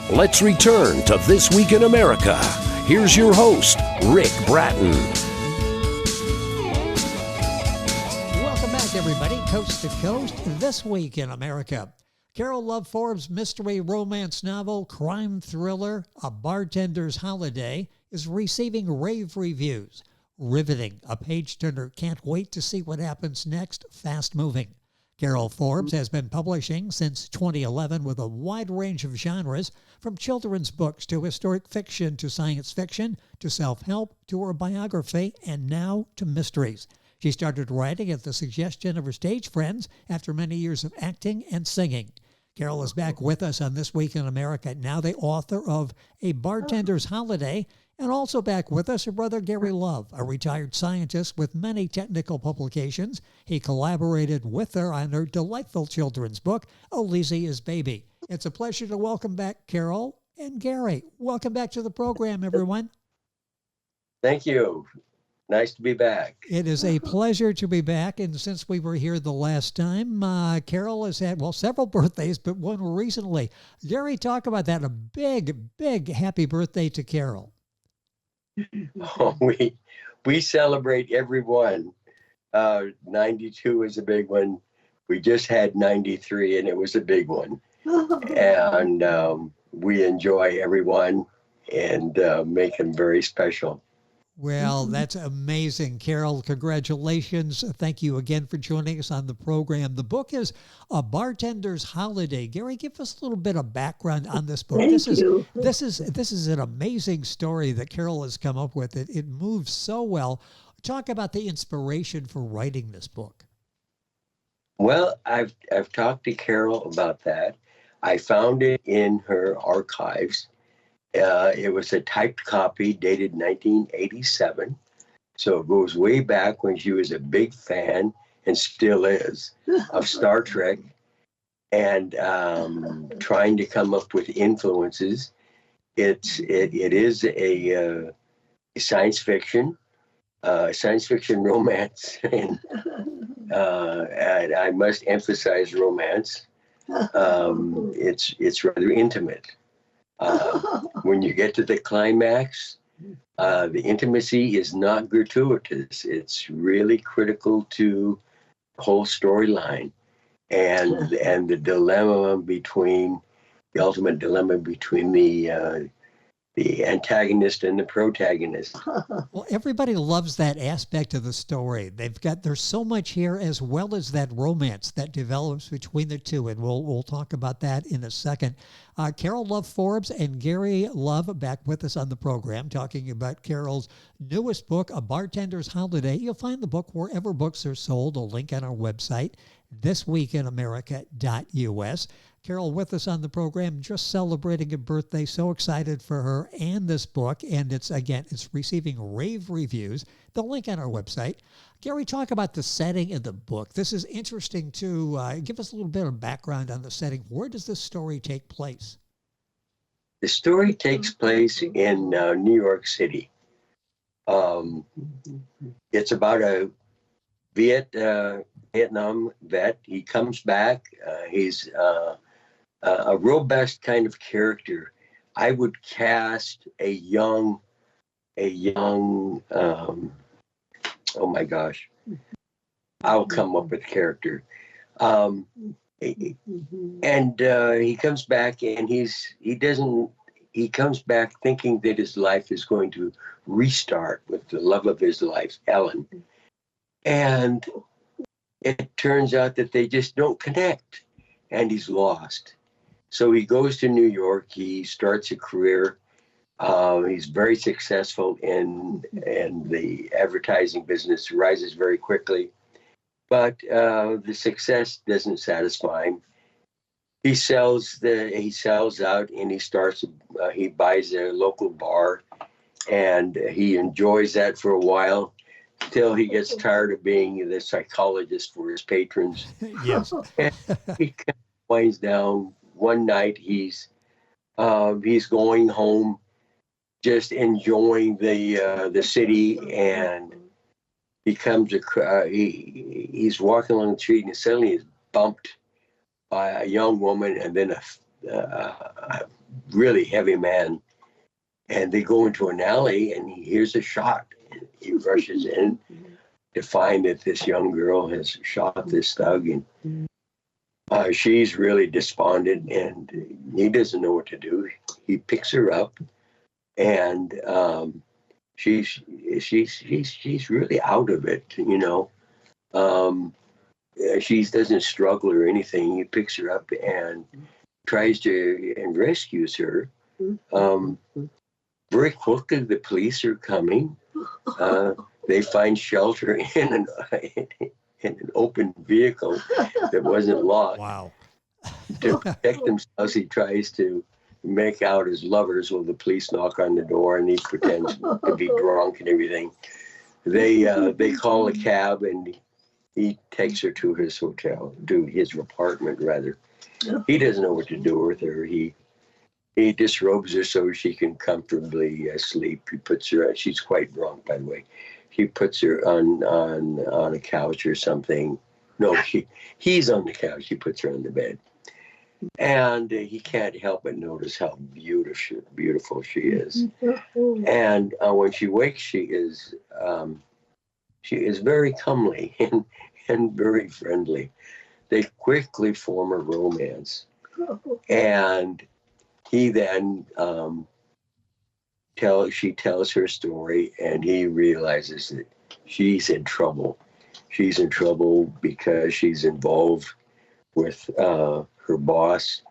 Let's return to This Week in America. Here's your host, Rick Bratton. Welcome back, everybody, coast to coast, This Week in America. Carole Forbes' mystery romance novel, crime thriller, A Bartender's Holiday, is receiving rave reviews. Riveting, a page-turner, can't wait to see what happens next, fast-moving. Carole Forbes has been publishing since 2011 with a wide range of genres, from children's books to historic fiction to science fiction to self-help to her biography and now to mysteries. She started writing at the suggestion of her stage friends after many years of acting and singing. Carole is back with us on This Week in America, now the author of A Bartender's Holiday, and also back with us her brother Gary Love, a retired scientist with many technical publications. He collaborated with her on her delightful children's book, Elysia's Baby. It's a pleasure to welcome back Carole and Gary. Welcome back to the program, everyone. Thank you. Nice to be back. It is a pleasure to be back. And since we were here the last time, Carole has had, several birthdays, but one recently. Gary, talk about that. A big happy birthday to Carole. Oh, we celebrate every one. 92 is a big one. We just had 93, and it was a big one. And we enjoy every one and make them very special. Well, that's amazing. Carole, congratulations. Thank you again for joining us on the program. The book is A Bartender's Holiday. Gary, give us a little bit of background on this book. This is an amazing story that Carole has come up with. It moves so well. Talk about the inspiration for writing this book. Well, I've talked to Carole about that. I found it in her archives. It was a typed copy dated 1987. So it goes way back when she was a big fan and still is of Star Trek and trying to come up with influences. It is a science fiction romance. And I must emphasize romance. It's rather intimate. When you get to the climax, the intimacy is not gratuitous. It's really critical to the whole storyline and the ultimate dilemma between the antagonist and the protagonist. Well, everybody loves that aspect of the story. There's so much here, as well as that romance that develops between the two, and we'll talk about that in a second. Carole Forbes and Gary Love back with us on the program, talking about Carole's newest book, A Bartender's Holiday. You'll find the book wherever books are sold. A link on our website, thisweekinamerica.us. Carole with us on the program, just celebrating a birthday. So excited for her and this book. And it's receiving rave reviews. The link on our website. Gary, talk about the setting of the book. This is interesting too. Give us a little bit of background on the setting. Where does this story take place? The story takes place in New York City. It's about a Vietnam vet. He comes back. He's a robust kind of character. I would cast a young, oh my gosh, I'll come up with a character. And he comes back and he comes back thinking that his life is going to restart with the love of his life, Ellen. And it turns out that they just don't connect and he's lost. So he goes to New York. He starts a career. He's very successful in the advertising business, rises very quickly. But the success doesn't satisfy him. He sells out and he buys a local bar and he enjoys that for a while till he gets tired of being the psychologist for his patrons. Yes. And he winds down. One night he's going home, just enjoying the city, and he's walking along the street and suddenly is bumped by a young woman and then a really heavy man. And they go into an alley, and he hears a shot. He rushes in to find that this young girl has shot this thug, and she's really despondent, and he doesn't know what to do. He picks her up, and she's really out of it, you know. She doesn't struggle or anything. He picks her up and tries to and rescues her. Very quickly, the police are coming. They find shelter in an open vehicle that wasn't locked. Wow. To protect themselves, he tries to make out as lovers. Well, the police knock on the door, and he pretends to be drunk and everything. They call a cab, and he takes her to his hotel, to his apartment rather. He doesn't know what to do with her. He disrobes her so she can comfortably sleep. He puts her. She's quite drunk, by the way. He puts her on a couch or something. No, he's on the couch. He puts her on the bed, and he can't help but notice how beautiful she is. And when she wakes, she is very comely and very friendly. They quickly form a romance, and he then she tells her story, and he realizes that she's in trouble. She's in trouble because she's involved with her boss,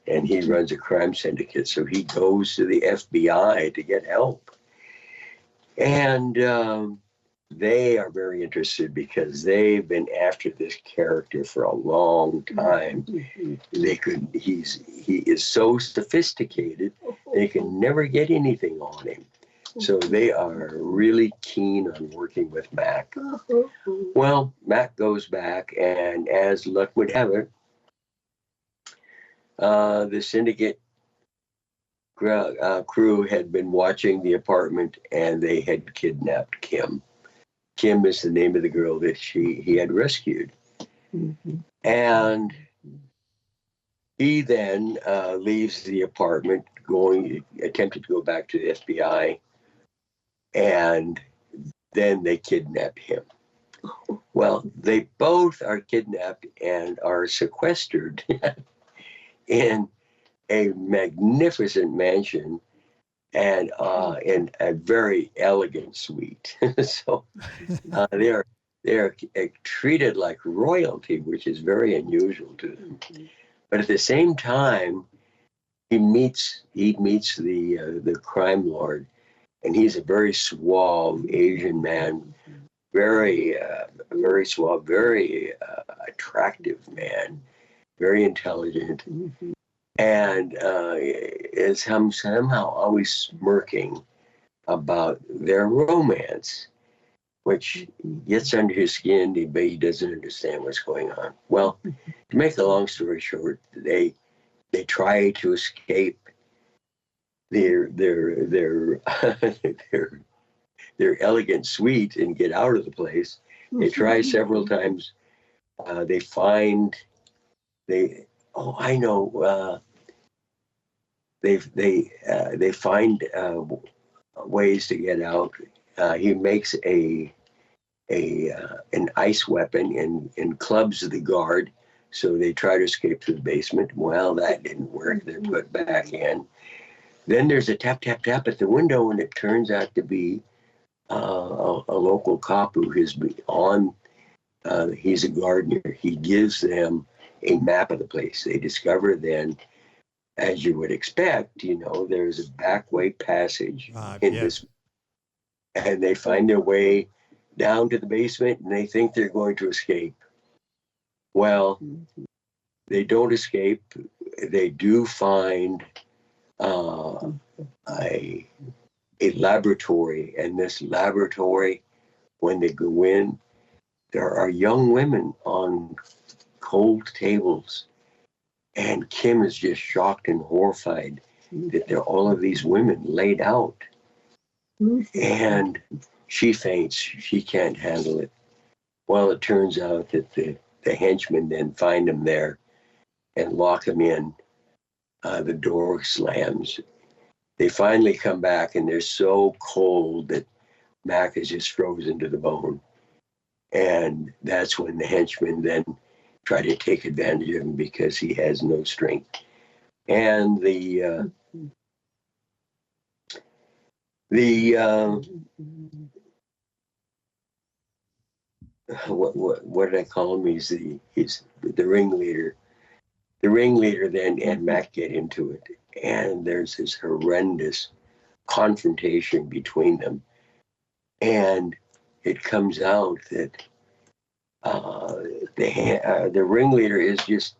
and he runs a crime syndicate. So he goes to the FBI to get help. And they are very interested because they've been after this character for a long time. He is so sophisticated, they can never get anything on him. So they are really keen on working with Mac. Well, Mac goes back, and as luck would have it, the syndicate crew had been watching the apartment, and they had kidnapped Kim. Kim is the name of the girl that he had rescued. And he then leaves the apartment, attempted to go back to the FBI, and then they kidnap him. Well, they both are kidnapped and are sequestered in a magnificent mansion and in a very elegant suite. So they're treated like royalty, which is very unusual to them. But at the same time, he meets the crime lord, and he's a very suave Asian man, very suave, very attractive man, very intelligent, and is somehow always smirking about their romance, which gets under his skin, but he doesn't understand what's going on. Well, to make a long story short, they try to escape their elegant suite and get out of the place. They try several times. They find ways to get out. He makes an ice weapon and clubs the guard, so they try to escape through the basement. Well, that didn't work. They're put back in. Then there's a tap, tap, tap at the window, and it turns out to be a local cop who is he's a gardener. He gives them a map of the place. They discover then, as you would expect, there's a back way passage in this, and they find their way down to the basement, and they think they're going to escape. Well, they don't escape. They do find a laboratory, and this laboratory, when they go in, there are young women on cold tables, and Kim is just shocked and horrified that there are all of these women laid out, and she faints. She can't handle it. Well, it turns out that the henchmen then find him there and lock him in. The door slams. They finally come back, and they're so cold that Mac is just frozen to the bone. And that's when the henchmen then try to take advantage of him because he has no strength. And what did I call him? He's the ringleader. The ringleader then and Mac get into it, and there's this horrendous confrontation between them, and it comes out that the ringleader is just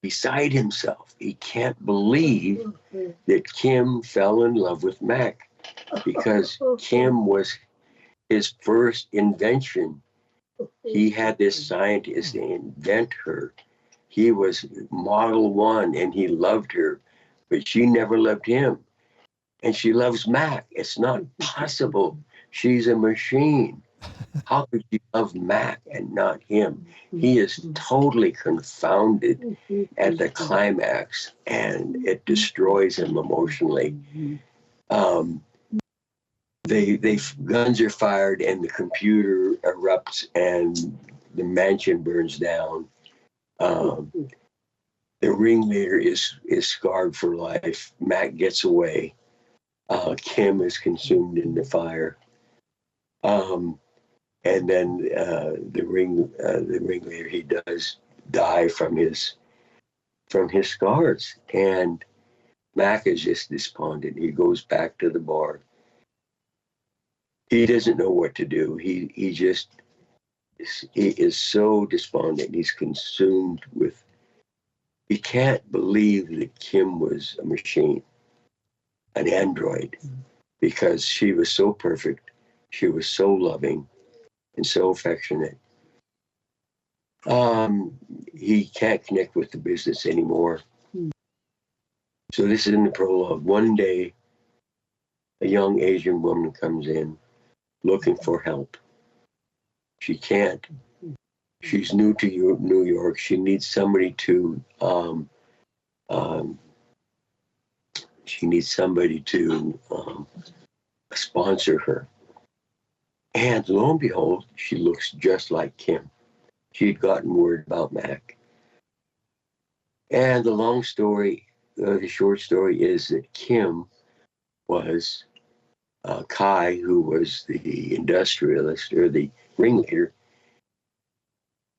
beside himself. He can't believe that Kim fell in love with Mac, because Kim was his first invention. He had this scientist invent her. He was model one, and he loved her, but she never loved him. And she loves Mac. It's not possible. She's a machine. How could she love Mac and not him? He is totally confounded at the climax, and it destroys him emotionally. They guns are fired, and the computer erupts, and the mansion burns down. The ringleader is scarred for life. Mac gets away. Kim is consumed in the fire. And then the ringleader, he does die from his scars. And Mac is just despondent. He goes back to the bar. He doesn't know what to do. He is so despondent. He's consumed with. He can't believe that Kim was a machine, an android, because she was so perfect. She was so loving and so affectionate. He can't connect with the business anymore. So this is in the prologue. One day, a young Asian woman comes in looking for help. She can't. She's new to New York. She needs somebody to sponsor her. And lo and behold, she looks just like Kim. She'd gotten word about Mac. And the short story is that Kim was Kai, who was the industrialist or the ringleader,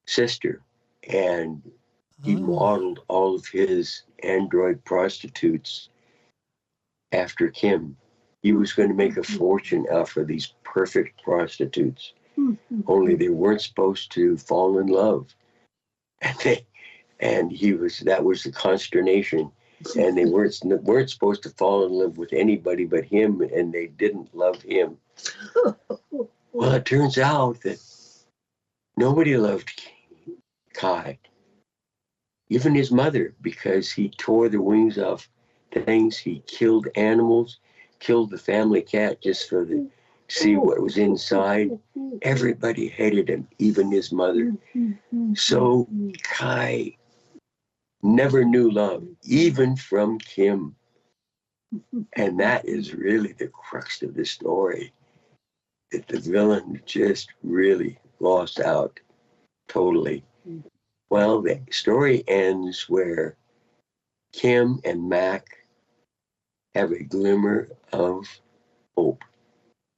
sister, and he modeled all of his android prostitutes after Kim. He was going to make a fortune out of these perfect prostitutes, only they weren't supposed to fall in love, that was the consternation, and they weren't supposed to fall in love with anybody but him, and they didn't love him. Well, it turns out that nobody loved Kai, even his mother, because he tore the wings off things. He killed animals, killed the family cat just to see what was inside. Everybody hated him, even his mother. So Kai never knew love, even from Kim. And that is really the crux of the story, that the villain just really lost out totally. Well, the story ends where Kim and Mac have a glimmer of hope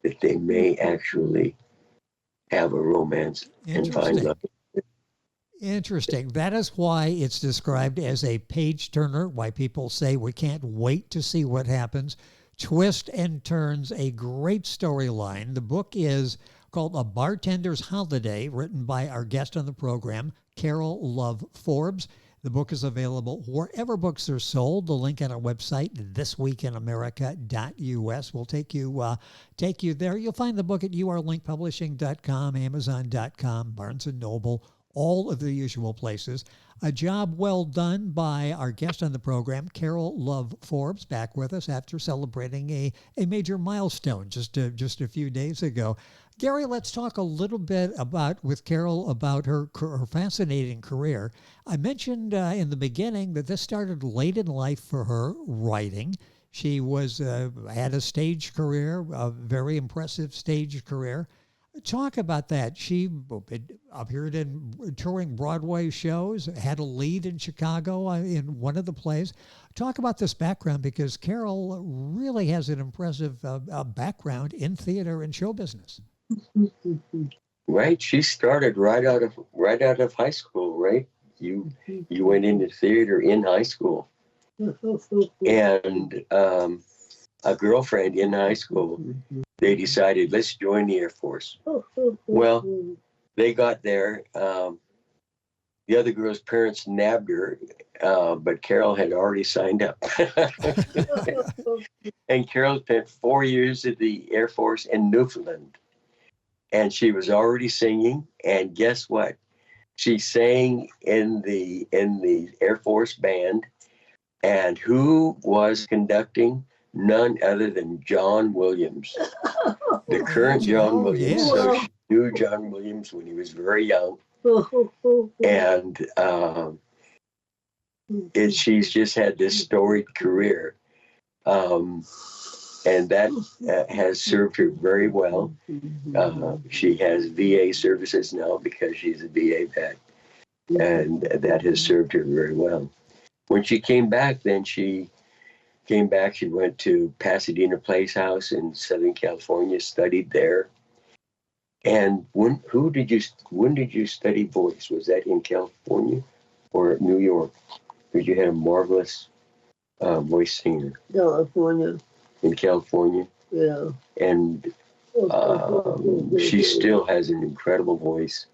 that they may actually have a romance and find love. Interesting. That is why it's described as a page turner, why people say we can't wait to see what happens. Twist and turns, a great storyline. The book is called A Bartender's Holiday, written by our guest on the program, Carole Forbes. The book is available wherever books are sold. The link on our website, thisweekinamerica.us, will take you there. You'll find the book at urlinkpublishing.com, amazon.com, Barnes & Noble, all of the usual places. A job well done by our guest on the program, Carole Love Forbes, back with us after celebrating a major milestone just a few days ago. Gary, let's talk a little bit with Carole about her fascinating career. I mentioned in the beginning that this started late in life for her, writing. She had a stage career, a very impressive stage career. Talk about that. She appeared in touring Broadway shows, had a lead in Chicago in one of the plays. Talk about this background, because Carole really has an impressive background in theater and show business. Right. She started right out of high school, right? You went into theater in high school. And a girlfriend in high school, they decided, let's join the Air Force. Well, they got there. The other girl's parents nabbed her, but Carole had already signed up. And Carole spent 4 years at the Air Force in Newfoundland. And she was already singing. And guess what? She sang in the Air Force band. And who was conducting? None other than John Williams, the current John Williams. Yeah. So she knew John Williams when he was very young. And she's just had this storied career. And that has served her very well. She has VA services now because she's a VA vet. And that has served her very well. When she came back, she went to Pasadena Place House in Southern California, studied there. And when did you study voice? Was that in California or New York? Because you had a marvelous voice singer. California. In California? Yeah. And she still has an incredible voice.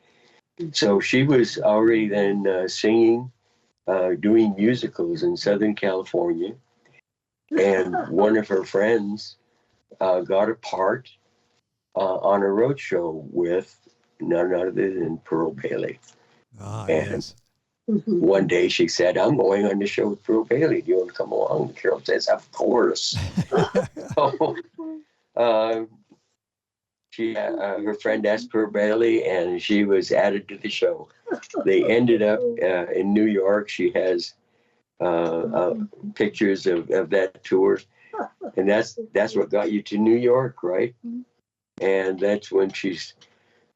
So she was already then singing, doing musicals in Southern California. And one of her friends got a part on a road show with none other than Pearl Bailey. Yes. One day she said, I'm going on the show with Pearl Bailey. Do you want to come along? And Carole says, of course. So, her friend asked Pearl Bailey, and she was added to the show. They ended up in New York. She has pictures of that tour, and that's what got you to New York, right? And that's when she's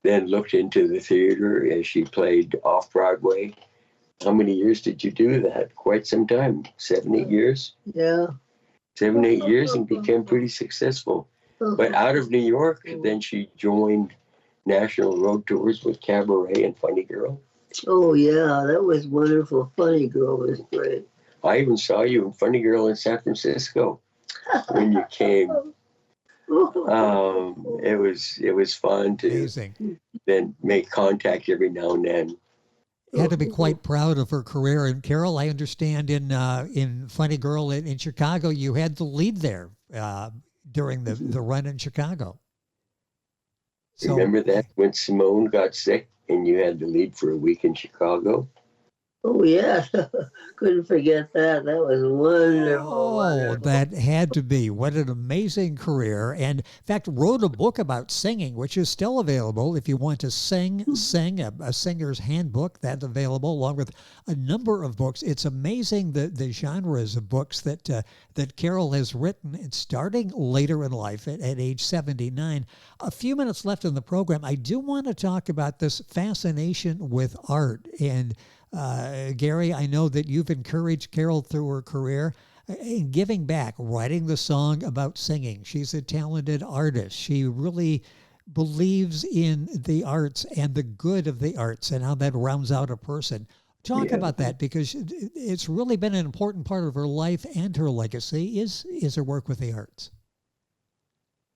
then looked into the theater as she played off Broadway. How many years did you do that? Quite some time. 7, 8 years? Yeah. 7, 8 years, and became pretty successful. But out of New York, then she joined national road tours with Cabaret and Funny Girl. Oh, yeah, that was wonderful. Funny Girl was great. I even saw you in Funny Girl in San Francisco when you came. It was fun to then make contact every now and then. You had to be quite proud of her career. And Carole, I understand in Funny Girl in Chicago, you had the lead there during the run in Chicago. So, remember that when Simone got sick and you had the lead for a week in Chicago? Oh, yeah. Couldn't forget that. That was wonderful. Oh, wonderful. That had to be. What an amazing career. And in fact, wrote a book about singing, which is still available if you want to sing, a singer's handbook. That's available along with a number of books. It's amazing the genres of books that Carole has written, and starting later in life at age 79. A few minutes left in the program. I do want to talk about this fascination with art. And Gary, I know that you've encouraged Carole through her career in giving back, writing the song about singing. She's a talented artist. She really believes in the arts and the good of the arts and how that rounds out a person. Talk about that, because it's really been an important part of her life and her legacy is her work with the arts.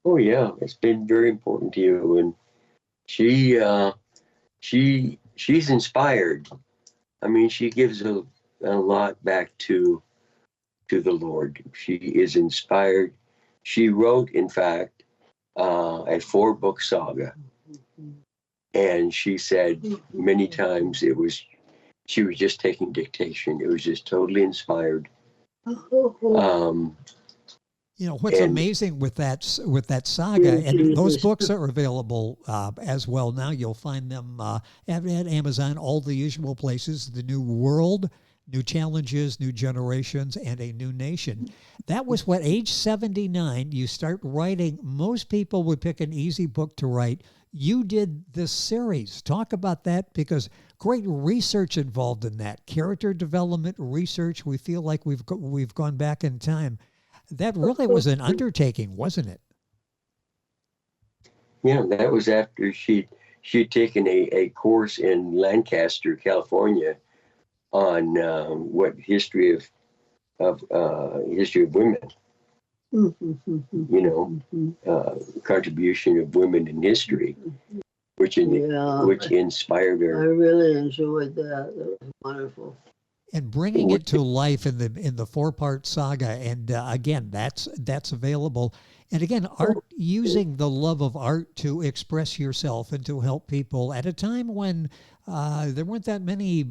Oh yeah, it's been very important to you, and she's inspired. I mean, she gives a lot back to the Lord. She is inspired. She wrote, in fact, a 4-book saga. And she said many times it was she was just taking dictation. It was just totally inspired. What's amazing with that saga, and those books are available as well now. You'll find them at Amazon, all the usual places. The New World, New Challenges, New Generations, and A New Nation. That was what, age 79, you start writing. Most people would pick an easy book to write. You did this series. Talk about that, because great research involved in that. Character development, research. We feel like we've gone back in time. That really was an undertaking, wasn't it? Yeah, that was after she'd taken a course in Lancaster, California, on history of women. Contribution of women in history, which inspired her. I really enjoyed that. That was wonderful. And bringing it to life in the 4-part saga, and again, that's available. And again, art, using the love of art to express yourself and to help people at a time when there weren't that many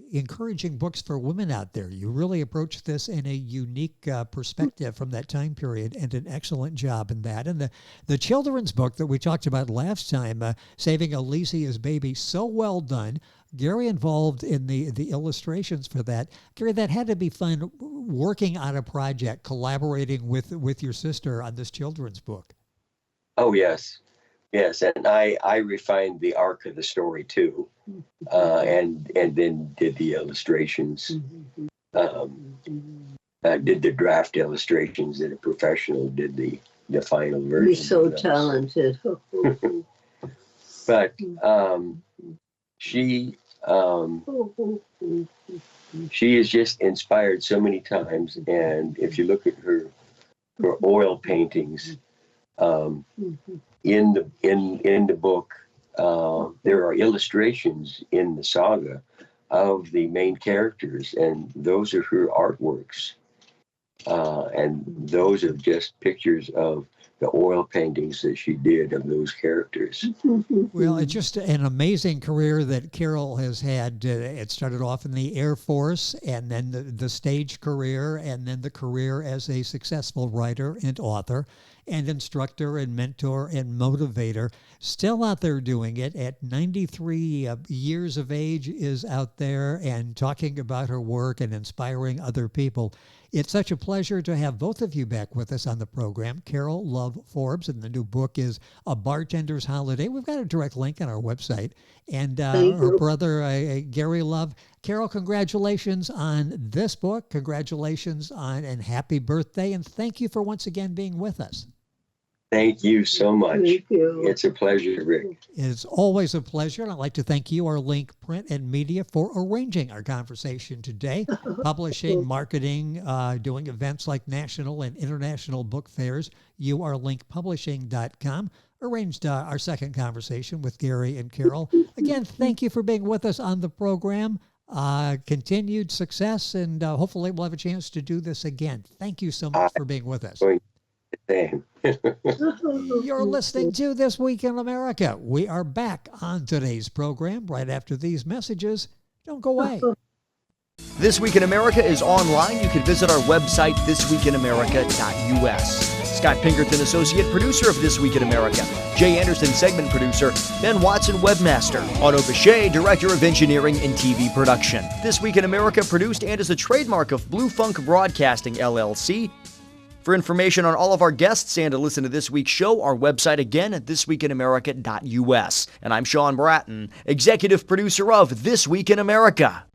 encouraging books for women out there. You really approached this in a unique perspective from that time period, and an excellent job in that. And the children's book that we talked about last time, Saving Alicia's Baby, so well done. Gary involved in the illustrations for that. Gary, that had to be fun, working on a project, collaborating with your sister on this children's book. Oh, yes. Yes, and I refined the arc of the story too, and then did the illustrations. Did the draft illustrations, and a professional did the final version. You're so talented. But she is just inspired so many times, and if you look at her oil paintings. In the book, there are illustrations in the saga of the main characters, and those are her artworks. And those are just pictures of the oil paintings that she did of those characters. Well, it's just an amazing career that Carole has had. It started off in the Air Force, and then the stage career, and then the career as a successful writer and author and instructor and mentor and motivator. Still out there doing it at 93 years of age, is out there and talking about her work and inspiring other people. It's such a pleasure to have both of you back with us on the program. Carole Love Forbes, and the new book is A Bartender's Holiday. We've got a direct link on our website. And her brother, Gary Love. Carole, congratulations on this book. Congratulations on, and happy birthday. And thank you for once again being with us. Thank you so much. Thank you. It's a pleasure, Rick. It's always a pleasure. And I'd like to thank you, our Link Print and Media, for arranging our conversation today. Publishing, marketing, doing events like national and international book fairs. YouAreLinkPublishing.com. Arranged our second conversation with Gary and Carole. Again, thank you for being with us on the program. Continued success, and hopefully we'll have a chance to do this again. Thank you so much for being with us. You're listening to This Week in America. We are back on today's program right after these messages. Don't go away. This Week in America is online. You can visit our website, thisweekinamerica.us. Scott Pinkerton, associate producer of This Week in America. Jay Anderson, segment producer. Ben Watson, webmaster. Otto Bechet, director of engineering and TV production. This Week in America produced and is a trademark of Blue Funk Broadcasting, LLC. For information on all of our guests and to listen to this week's show, our website again at thisweekinamerica.us. And I'm Sean Bratton, executive producer of This Week in America.